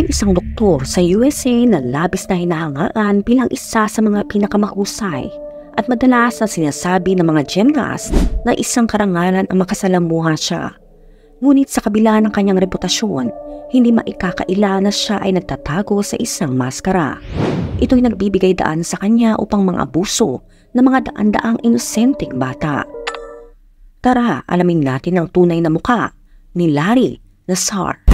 May isang doktor sa USA na labis na hinahangaan bilang isa sa mga pinakamahusay at madalas na sinasabi ng mga gymnast na isang karangalan ang makasalamuha siya. Ngunit sa kabila ng kanyang reputasyon, hindi maikakaila na siya ay nagtatago sa isang maskara. Ito'y nagbibigay daan sa kanya upang mga abuso ng mga daan-daang inosenteng bata. Tara, alamin natin ang tunay na muka ni Larry Nassar.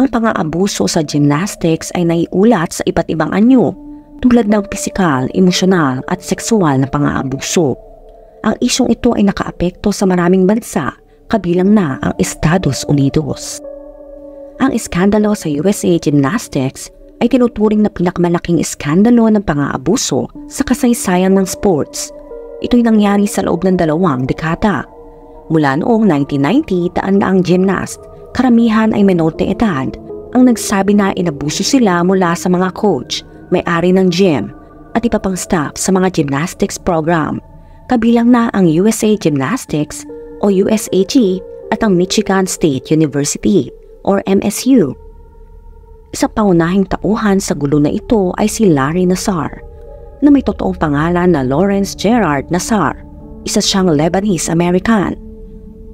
Ang pang-aabuso sa gymnastics ay naiulat sa iba't ibang anyo tulad ng pisikal, emosyonal at sexual na pang-aabuso. Ang isyong ito ay nakaapekto sa maraming bansa, kabilang na ang Estados Unidos. Ang iskandalo sa USA Gymnastics ay tinuturing na pinakamalaking iskandalo ng pang-aabuso sa kasaysayan ng sports. Ito'y nangyari sa loob ng 2 dekada. Mula noong 1990, daan-daang gymnast, karamihan ay menor de edad, ang nagsabi na inabuso sila mula sa mga coach, may-ari ng gym, at iba pang staff sa mga gymnastics program, kabilang na ang USA Gymnastics o USAG at ang Michigan State University or MSU. Isa pangunahing tauhan sa gulo na ito ay si Larry Nassar, na may totoong pangalan na Lawrence Gerard Nassar. Isa siyang Lebanese-American.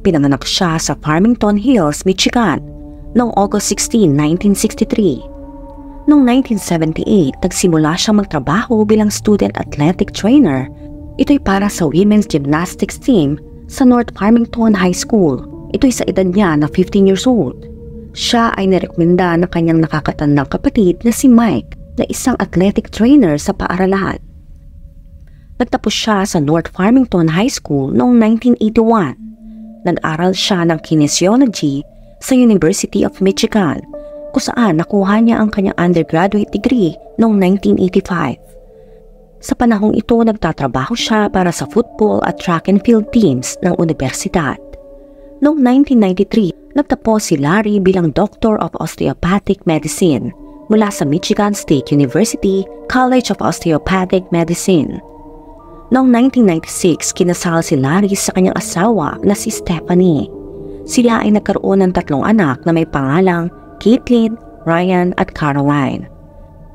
Pinanganak siya sa Farmington Hills, Michigan noong August 16, 1963. Noong 1978, nagsimula siyang magtrabaho bilang student athletic trainer. Ito'y para sa women's gymnastics team sa North Farmington High School. Ito'y sa edad niya na 15 years old. Siya ay nirekomenda ng kanyang nakakatandang kapatid na si Mike na isang athletic trainer sa paaralan. Nagtapos siya sa North Farmington High School noong 1981. Nag-aral siya ng kinesiology sa University of Michigan, kung saan nakuha niya ang kanyang undergraduate degree noong 1985. Sa panahong ito, nagtatrabaho siya para sa football at track and field teams ng universidad. Noong 1993, nagtapos si Larry bilang Doctor of Osteopathic Medicine mula sa Michigan State University College of Osteopathic Medicine. Noong 1996, kinasal si Larry sa kanyang asawa na si Stephanie. Sila ay nagkaroon ng 3 anak na may pangalang Caitlin, Ryan at Caroline.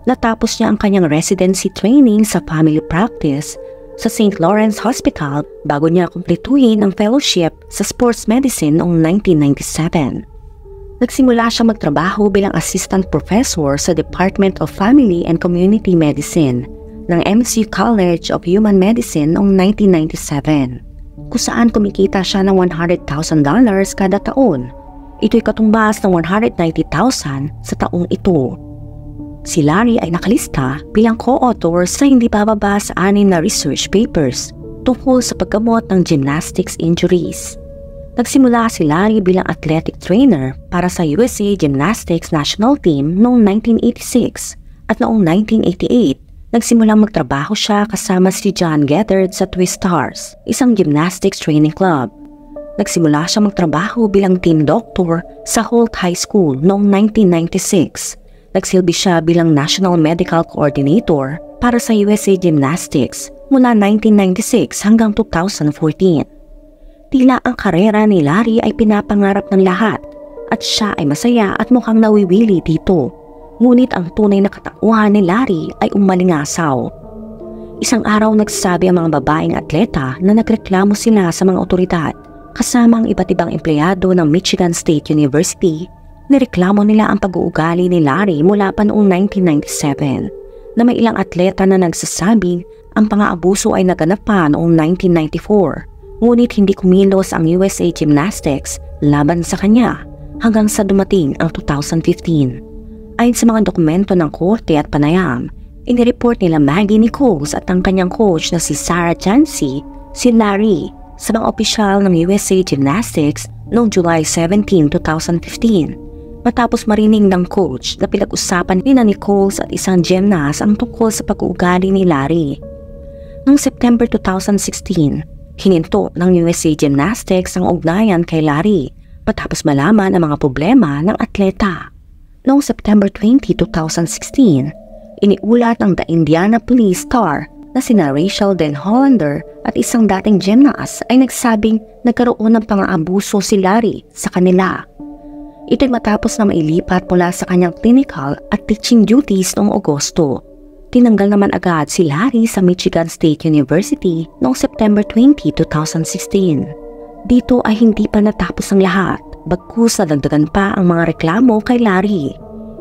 Natapos niya ang kanyang residency training sa family practice sa St. Lawrence Hospital bago niya kumpletuhin ang fellowship sa sports medicine noong 1997. Nagsimula siya magtrabaho bilang assistant professor sa Department of Family and Community Medicine ng MSU College of Human Medicine noong 1997, kung saan kumikita siya ng $100,000 kada taon. Ito'y katumbas ng $190,000 sa taong ito. Si Larry ay nakalista bilang co-author sa hindi bababa sa 6 na research papers tungkol sa paggamot ng gymnastics injuries. Nagsimula si Larry bilang athletic trainer para sa USA Gymnastics National Team noong 1986 at noong 1988, nagsimulang magtrabaho siya kasama si John Gethard sa Twist Stars, isang gymnastics training club. Nagsimula siya magtrabaho bilang team doctor sa Holt High School noong 1996. Nagsilbi siya bilang National Medical Coordinator para sa USA Gymnastics mula 1996 hanggang 2014. Tila ang karera ni Larry ay pinapangarap ng lahat at siya ay masaya at mukhang nawiwili dito. Ngunit ang tunay na katauhan ni Larry ay umalingasaw. Isang araw nagsasabi ang mga babaeng atleta na nagreklamo sila sa mga otoridad kasama ang iba't ibang empleyado ng Michigan State University. Nireklamo nila ang pag-uugali ni Larry mula pa noong 1997 na may ilang atleta na nagsasabi ang pang-aabuso ay naganap pa noong 1994. Ngunit hindi kumilos ang USA Gymnastics laban sa kanya hanggang sa dumating ang 2015. Ayon sa mga dokumento ng korte at panayam, inireport nila Maggie Nichols at ang kanyang coach na si Sarah Jancy, si Larry, sa mga opisyal ng USA Gymnastics noong July 17, 2015. Matapos marinig ng coach na pinag-usapan ni Nichols at isang gymnast ang tungkol sa pag-uugali ni Larry. Noong September 2016, hininto ng USA Gymnastics ang ugnayan kay Larry matapos malaman ang mga problema ng atleta. Noong September 20, 2016, iniulat ng The Indianapolis Star na sina Rachel Den Hollander at isang dating gymnast ay nagsabing nagkaroon ng pang-aabuso si Larry sa kanila. Ito'y matapos na mailipat mula sa kanyang clinical at teaching duties noong Agosto. Tinanggal naman agad si Larry sa Michigan State University noong September 20, 2016. Dito ay hindi pa natapos ang lahat, bagkus nadagdagan pa ang mga reklamo kay Larry.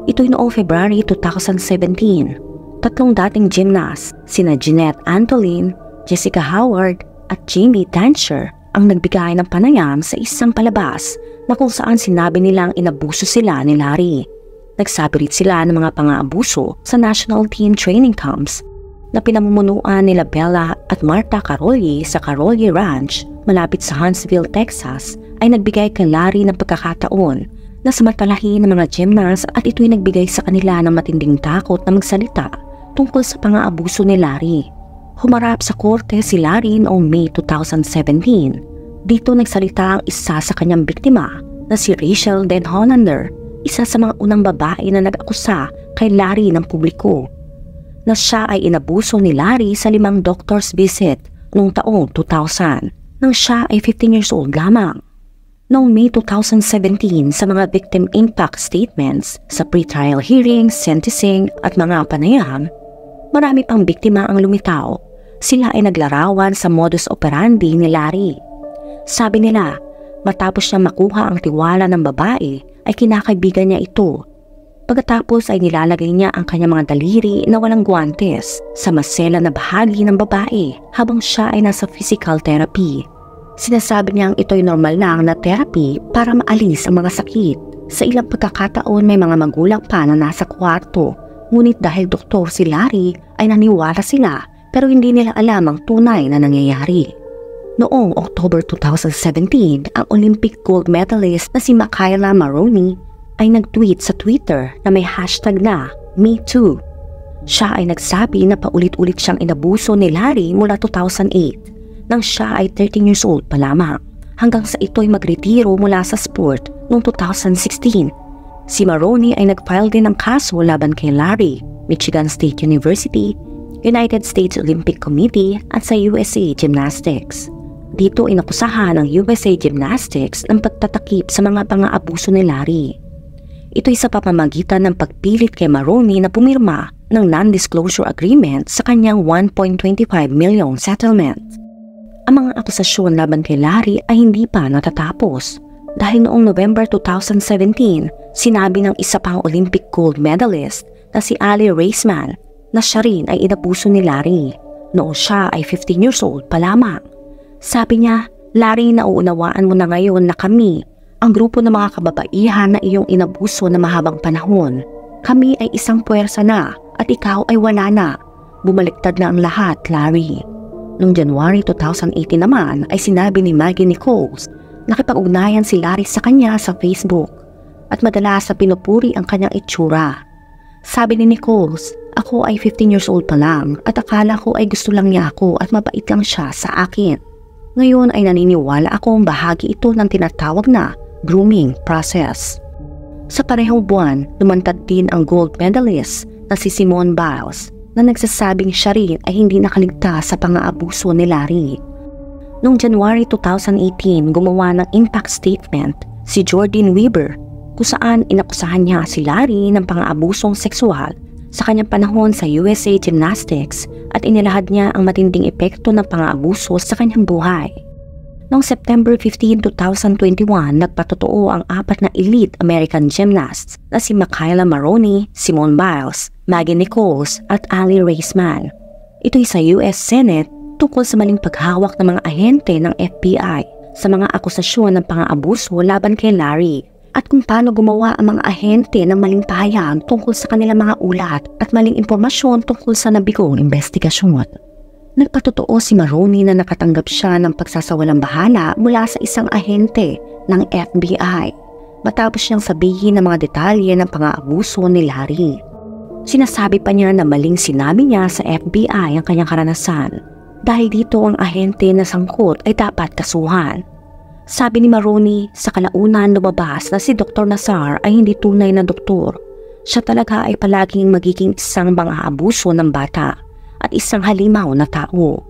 Ito'y noong February 2017. Tatlong dating gymnast, sina Jeanette Antolin, Jessica Howard at Jamie Dancher ang nagbigay ng panayam sa isang palabas na kung saan sinabi nilang inabuso sila ni Larry. Nagsabi rin sila ng mga pang-aabuso sa National Team Training Camps na pinamumunuan nila Bella at Marta Carolyi sa Carolyi Ranch malapit sa Huntsville, Texas ay nagbigay kay Larry ng pagkakataon na samantalahin ng mga gymnasts at ito'y nagbigay sa kanila ng matinding takot na magsalita tungkol sa pang-aabuso ni Larry. Humarap sa korte si Larry noong May 2017. Dito nagsalita ang isa sa kanyang biktima na si Rachel Den Hollander, isa sa mga unang babae na nag-akusa kay Larry ng publiko, na siya ay inabuso ni Larry sa 5 doctor's visit noong taong 2000 nang siya ay 15 years old lamang. Noong May 2017 sa mga victim impact statements sa pre-trial hearings, sentencing at mga panayam, marami pang biktima ang lumitaw. Sila ay naglarawan sa modus operandi ni Larry. Sabi nila, matapos niya makuha ang tiwala ng babae, ay kinakaibigan niya ito. Pagkatapos ay nilalagay niya ang kanyang mga daliri na walang guwantes sa masela na bahagi ng babae habang siya ay nasa physical therapy. Sinasabi niyang ito'y normal lang na therapy para maalis ang mga sakit. Sa ilang pagkakataon may mga magulang pa na nasa kwarto. Ngunit dahil doktor si Larry ay naniwala sila pero hindi nila alam ang tunay na nangyayari. Noong October 2017, ang Olympic gold medalist na si Makayla Maroney ay nag-tweet sa Twitter na may hashtag na #MeToo. Siya ay nagsabi na paulit-ulit siyang inabuso ni Larry mula 2008 nang siya ay 13 years old pa lamang hanggang sa ito'y magretiro mula sa sport noong 2016. Si Maroney ay nag-file din ng kaso laban kay Larry, Michigan State University, United States Olympic Committee at sa USA Gymnastics. Dito inakusahan ng USA Gymnastics ng pagtatakip sa mga pang-aabuso ni Larry. Ito'y sa pamamagitan ng pagpilit kay Maroney na pumirma ng non-disclosure agreement sa kanyang $1.25 million settlement. Ang mga akusasyon laban kay Larry ay hindi pa natatapos. Dahil noong November 2017, sinabi ng isa pang Olympic gold medalist na si Ali Raisman na siya rin ay inabuso ni Larry. Noong siya ay 15 years old pa lamang. Sabi niya, Larry, nauunawaan mo na ngayon na kami, ang grupo ng mga kababaihan na iyong inabuso na mahabang panahon. Kami ay isang puwersa na at ikaw ay wala na. Bumaliktad na ang lahat, Larry. Noong January 2018 naman ay sinabi ni Maggie Nichols nakipag-ugnayan si Larry sa kanya sa Facebook at madalas na pinupuri ang kanyang itsura. Sabi ni Nichols, ako ay 15 years old pa lang at akala ko ay gusto lang niya ako at mabait lang siya sa akin. Ngayon ay naniniwala akong bahagi ito ng tinatawag na grooming process. Sa parehong buwan, lumantad din ang gold medalist na si Simone Biles na nagsasabing siya rin ay hindi nakaligtas sa pang-aabuso ni Larry. Noong January 2018, gumawa ng impact statement si Jordan Weber kung saan inakusahan niya si Larry ng pang-aabusong sexual sa kanyang panahon sa USA Gymnastics at inilahad niya ang matinding epekto ng pang-aabuso sa kanyang buhay. Noong September 15, 2021, nagpatotoo ang 4 na elite American gymnasts na si Makayla Maroney, Simone Biles, Maggie Nichols at Ali Raisman. Ito'y sa US Senate tungkol sa maling paghawak ng mga ahente ng FBI sa mga akusasyon ng pang-aabuso laban kay Larry at kung paano gumawa ang mga ahente ng maling pahayag tungkol sa kanilang mga ulat at maling impormasyon tungkol sa nabigong investigasyon. Nagpatotoo si Maroney na nakatanggap siya ng pagsasawalang bahala mula sa isang ahente ng FBI matapos niyang sabihin ng mga detalye ng pang-aabuso ni Larry. Sinasabi pa niya na maling sinabi niya sa FBI ang kanyang karanasan. Dahil dito ang ahente na sangkot ay dapat kasuhan. Sabi ni Maroney, sa kalaunan lumabas na si Dr. Nassar ay hindi tunay na doktor. Siya talaga ay palaging magiging isang pang-aabuso ng bata at isang halimaw na tao.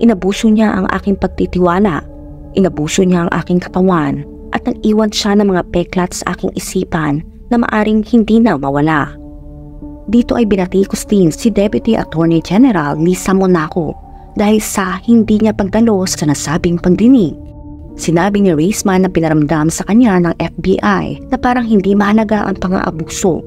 Inabuso niya ang aking pagtitiwala, inabuso niya ang aking katawan at nag-iwan siya ng mga peklat sa aking isipan na maaring hindi na mawala. Dito ay binatikos din si Deputy Attorney General Lisa Monaco dahil sa hindi niya pagdalo sa nasabing pagdinig. Sinabi ni Reisman na pinaramdam sa kanya ng FBI na parang hindi mahalaga ang pang-aabuso.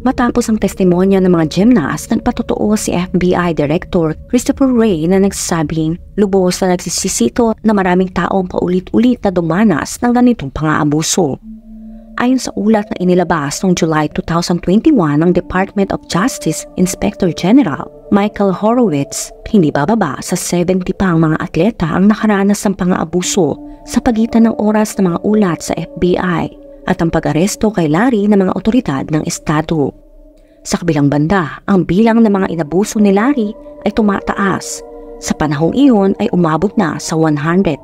Matapos ang testimonya ng mga gymnast, nagpatotoo si FBI Director Christopher Wray na nagsasabing lubos na nagsisisito na maraming taong paulit-ulit na dumanas ng ganitong pang-aabuso. Ayon sa ulat na inilabas noong July 2021 ng Department of Justice Inspector General Michael Horowitz, hindi bababa sa 70 pang mga atleta ang nakaranas ng pang-aabuso sa pagitan ng oras ng mga ulat sa FBI at ang pag-aresto kay Larry ng mga otoridad ng estado. Sa kabilang banda, ang bilang ng mga inabuso ni Larry ay tumataas. Sa panahong iyon ay umabot na sa 120.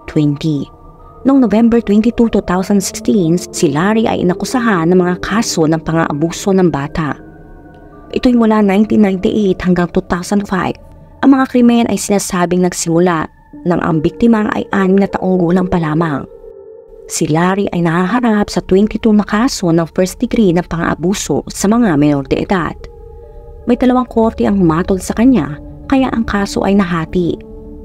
Noong November 22, 2016, si Larry ay inakusahan ng mga kaso ng pang-aabuso ng bata. Ito'y mula 1998 hanggang 2005. Ang mga krimen ay sinasabing nagsimula nang ang biktima ay 6 na taong gulang pa lamang. Si Larry ay nahaharap sa 22 na kaso ng first degree na pang-aabuso sa mga menor de edad. May 2 korte ang humatol sa kanya kaya ang kaso ay nahati,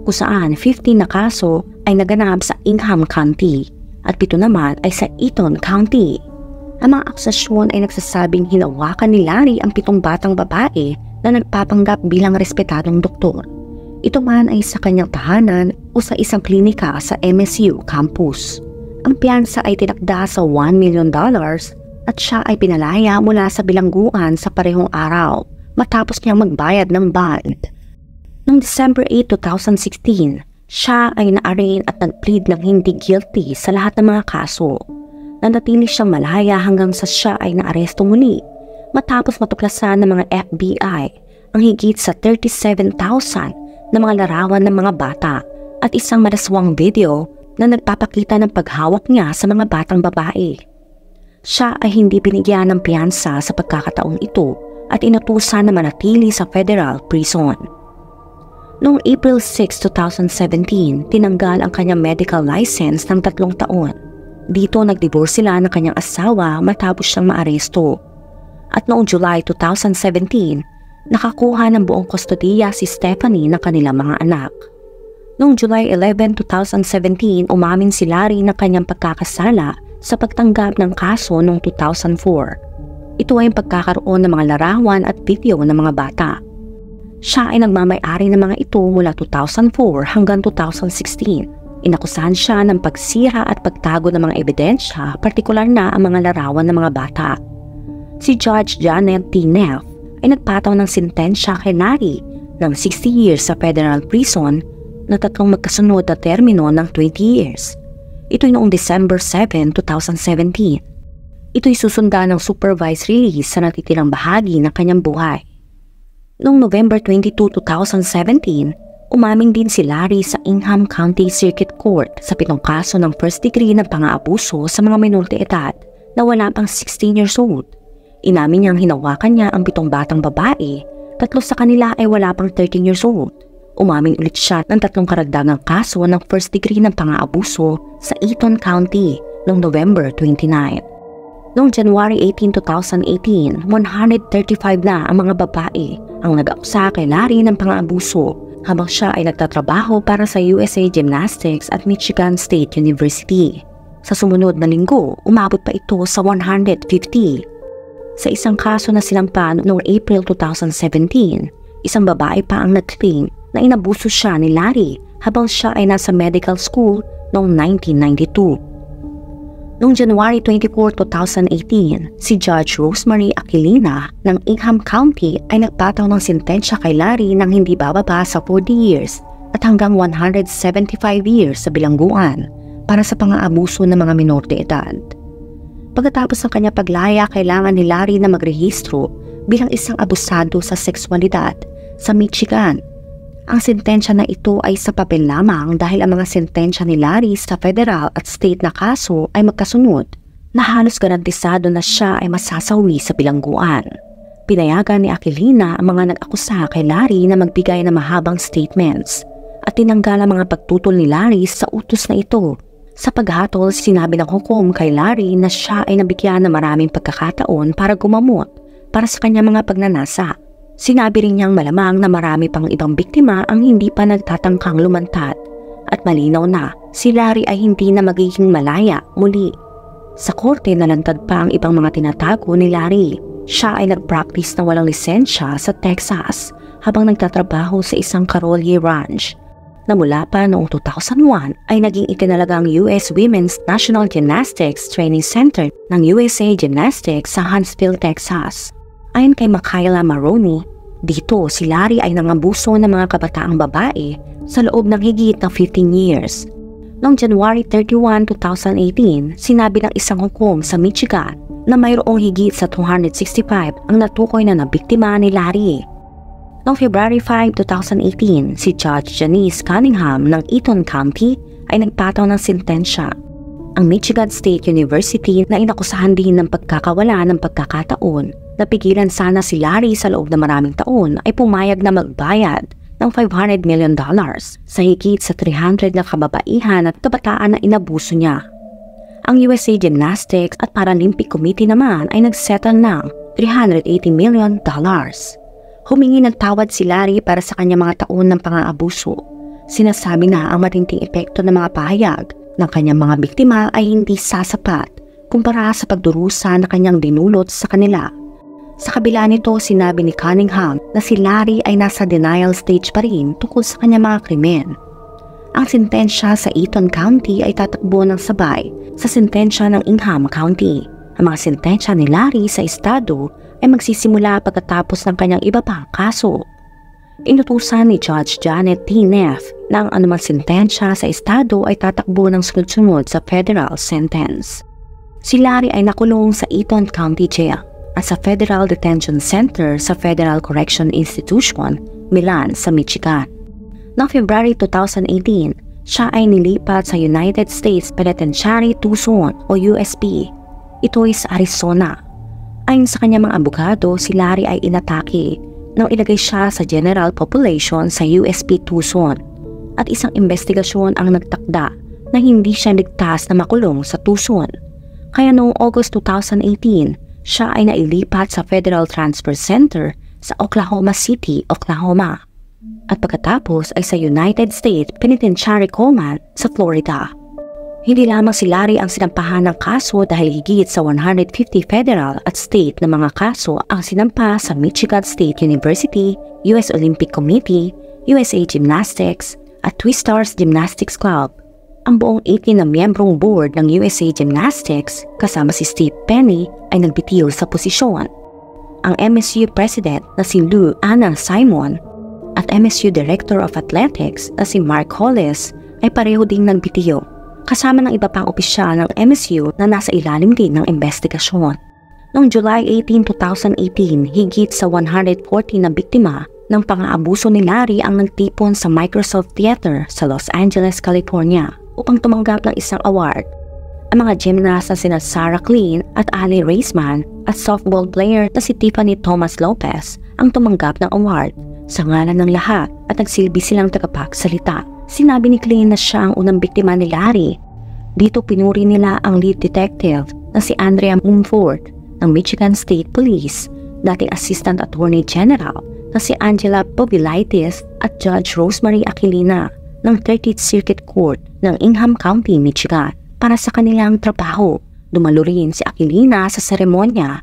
kung saan 15 na kaso ay naganap sa Ingham County at 7 naman ay sa Eaton County. Ang mga akusasyon ay nagsasabing hinawakan ni Larry ang 7 batang babae na nagpapanggap bilang respetadong doktor. Ito man ay sa kanyang tahanan o sa isang klinika sa MSU campus. Ang piyansa ay tinakda sa $1 million at siya ay pinalaya mula sa bilangguan sa parehong araw matapos niyang magbayad ng bond. Noong December 8, 2016, siya ay na-arraign at nag-plead ng hindi guilty sa lahat ng mga kaso. Nanatili siyang malaya hanggang sa siya ay naaresto muli matapos matuklasan ng mga FBI ang higit sa 37,000 na mga larawan ng mga bata at isang malaswang video na nagpapakita ng paghawak niya sa mga batang babae. Siya ay hindi binigyan ng piyansa sa pagkakataong ito at inutusan na manatili sa federal prison. Noong April 6, 2017, tinanggal ang kanyang medical license ng 3 taon. Dito nagdivorce sila ng kanyang asawa matapos siyang maaresto. At noong July 2017, nakakuha ng buong kustodiya si Stephanie ng kanilang mga anak. Noong July 11, 2017, umamin si Larry ng kanyang pagkakasala sa pagtanggap ng kaso noong 2004. Ito ay ang pagkakaroon ng mga larawan at video ng mga bata. Siya ay nagmamay-ari ng mga ito mula 2004 hanggang 2016. Inakusahan siya ng pagsira at pagtago ng mga ebidensya, partikular na ang mga larawan ng mga bata. Si Judge Janet T. Neff ay nagpataw ng sentensya kay Larry ng 60 years sa federal prison na 3 magkasunod na termino ng 20 years. Ito'y noong December 7, 2017. Ito'y susundan ng supervised release sa natitirang bahagi ng kanyang buhay. Noong November 22, 2017, umamin din si Larry sa Ingham County Circuit Court sa 7 kaso ng first degree ng pang-aabuso sa mga menor de edad na wala pang 16 years old. Inamin niyang hinawakan niya ang 7 batang babae, 3 sa kanila ay wala pang 13 years old. Umamin ulit siya ng 3 karagdagang kaso ng first degree ng pang-aabuso sa Eaton County noong November 29. Noong January 18, 2018, 135 na ang mga babae ang nag-akusa kay Larry ng pang-aabuso habang siya ay nagtatrabaho para sa USA Gymnastics at Michigan State University. Sa sumunod na linggo, umabot pa ito sa 150. Sa isang kaso na sinampa noong April 2017, isang babae pa ang nag-claim na inabuso siya ni Larry habang siya ay nasa medical school noong 1992. Noong January 24, 2018, si Judge Rosemary Aquilina ng Ingham County ay nagpataw ng sentensya kay Larry ng hindi bababa sa 40 years at hanggang 175 years sa bilangguan para sa pang-aabuso ng mga menor de edad. Pagkatapos ng kanya paglaya, kailangan ni Larry na magrehistro bilang isang abusado sa sexualidad sa Michigan. Ang sentensya na ito ay sa papel lamang dahil ang mga sentensya ni Larry sa federal at state na kaso ay magkasunod na halos garantisado na siya ay masasawi sa bilangguan. Pinayagan ni Aquilina ang mga nag-akusa kay Larry na magbigay ng mahabang statements at tinanggal ang mga pagtutol ni Larry sa utos na ito. Sa paghatol, sinabi ng hukom kay Larry na siya ay nabigyan ng maraming pagkakataon para gumamot para sa kanyang mga pagnanasa. Sinabi rin niyang malamang na marami pang ibang biktima ang hindi pa nagtatangkang lumantad at malinaw na si Larry ay hindi na magiging malaya muli. Sa korte nalantad pa ang ibang mga tinatago ni Larry. Siya ay nag-practice na walang lisensya sa Texas habang nagtatrabaho sa isang Karolye Ranch na mula pa noong 2001 ay naging itinalagang US Women's National Gymnastics Training Center ng USA Gymnastics sa Huntsville, Texas. Ayon kay Michaela Maroney, dito si Larry ay nangabuso ng mga kabataang babae sa loob ng higit ng 15 years. Noong January 31, 2018, sinabi ng isang hukom sa Michigan na mayroong higit sa 265 ang natukoy na nabiktima ni Larry. Noong February 5, 2018, si Judge Janice Cunningham ng Eaton County ay nagpataw ng sentensya. Ang Michigan State University na inakusahan din ng pagkakawala ng pagkakataon na pigilan sana si Larry sa loob ng maraming taon ay pumayag na magbayad ng $500 million sa higit sa 300 na kababaihan at kabataan na inabuso niya. Ang USA Gymnastics at Paralympic Committee naman ay nagsettle ng $380 million. Humingi ng tawad si Larry para sa kanyang mga taon ng pang-aabuso. Sinasabi na ang matinding epekto ng mga pahayag ng kanyang mga biktima ay hindi sasapat kumpara sa pagdurusa na kanyang dinulot sa kanila. Sa kabila nito, sinabi ni Cunningham na si Larry ay nasa denial stage pa rin tungkol sa kanyang mga krimen. Ang sentensya sa Eaton County ay tatakbo ng sabay sa sentensya ng Ingham County. Ang mga sentensya ni Larry sa estado ay magsisimula pagkatapos ng kanyang iba pang kaso. Inutusan ni Judge Janet T. Neff na ang anumang sentensya sa estado ay tatakbo ng sunod-sunod sa federal sentence. Si Larry ay nakulong sa Eaton County Jail at sa Federal Detention Center sa Federal Correction Institution, Milan sa Michigan. Noong February 2018, siya ay nilipat sa United States Penitentiary Tucson o USP. Ito ay sa Arizona. Ayon sa kanyang mga abogado, si Larry ay inatake nang ilagay siya sa general population sa USP Tucson at isang investigasyon ang nagtakda na hindi siya ligtas na makulong sa Tucson. Kaya noong August 2018, siya ay nailipat sa Federal Transfer Center sa Oklahoma City, Oklahoma. At pagkatapos ay sa United States Penitentiary Command sa Florida. Hindi lamang si Larry ang sinampahan ng kaso dahil higit sa 150 federal at state na mga kaso ang sinampa sa Michigan State University, US Olympic Committee, USA Gymnastics at Twistars Gymnastics Club. Ang buong 18 na miyembrong board ng USA Gymnastics kasama si Steve Penny ay nagbitiw sa posisyon. Ang MSU President na si Lou Anna Simon at MSU Director of Athletics na si Mark Hollis ay pareho ding nagbitiw, kasama ng iba pang opisyal ng MSU na nasa ilalim din ng investigasyon. Noong July 18, 2018, higit sa 140 na biktima ng pang-aabuso ni Larry ang nagtipon sa Microsoft Theater sa Los Angeles, California upang tumanggap ng isang award. Ang mga gymnast na sina Sarah Klein at Ali Raisman at softball player na si Tiffany Thomas Lopez ang tumanggap ng award. Sa ngalan ng lahat at nagsilbi silang tagapagsalita. Sinabi ni Klein na siya ang unang biktima ni Larry. Dito pinuri nila ang lead detective na si Andrea Mumford ng Michigan State Police, dating Assistant Attorney General na si Angela Povilaitis at Judge Rosemary Aquilina ng 30th Circuit Court ng Ingham County, Michigan para sa kanilang trabaho. Dumalo rin si Aquilina sa seremonya.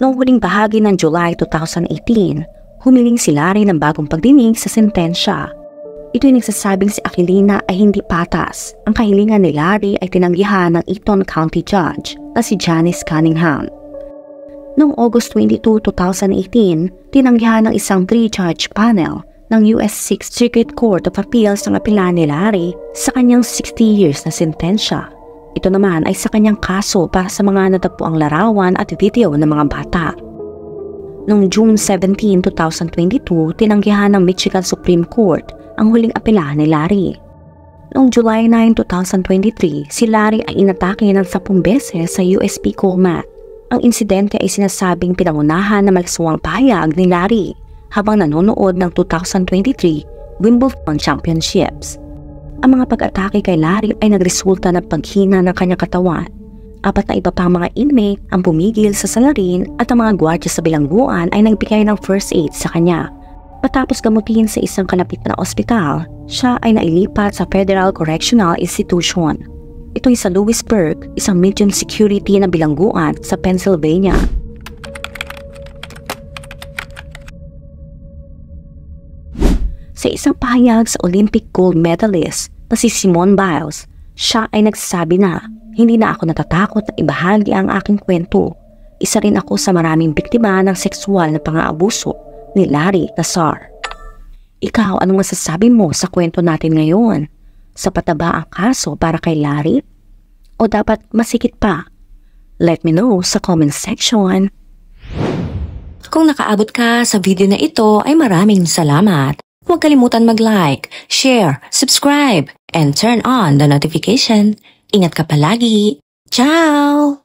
Noong huling bahagi ng July 2018, humiling si Larry ng bagong pagdinig sa sentensya. Ito'y nagsasabing si Aquilina ay hindi patas. Ang kahilingan ni Larry ay tinanggihan ng Eaton County Judge na si Janice Cunningham. Noong August 22, 2018, tinanggihan ng isang 3-judge panel ng US 6th Circuit Court of Appeals ang apela ni Larry sa kanyang 60 years na sentensya. Ito naman ay sa kanyang kaso para sa mga natagpuang larawan at video ng mga bata. Noong June 17, 2022, tinanggihan ng Michigan Supreme Court ang huling apela ni Larry. Noong July 9, 2023, si Larry ay inatake ng 10 beses sa USP Coleman Ang insidente ay sinasabing pinangunahan na malaswang pahayag ni Larry habang nanonood ng 2023 Wimbledon Championships. Ang mga pag-atake kay Larry ay nagresulta ng paghina ng kanyang katawan. 4 na iba pang mga inmate ang pumigil sa salarin at ang mga gwardya sa bilangguan ay nagbigay ng first aid sa kanya. Matapos gamutin sa isang kalapit na ospital, siya ay nailipat sa Federal Correctional Institution. Ito ay sa Lewisburg, isang medium security na bilangguan sa Pennsylvania. Sa isang pahayag sa Olympic gold medalist na si Simone Biles, siya ay nagsasabi na, "Hindi na ako natatakot na ibahagi ang aking kwento. Isa rin ako sa maraming biktima ng sexual na pang-aabuso ni Larry Nassar." Ikaw, anong masasabi mo sa kwento natin ngayon? Sapat na ba ang kaso para kay Larry? O dapat masikip pa? Let me know sa comment section. Kung nakaabot ka sa video na ito ay maraming salamat. Huwag kalimutan mag-like, share, subscribe, and turn on the notification. Ingat ka palagi. Ciao!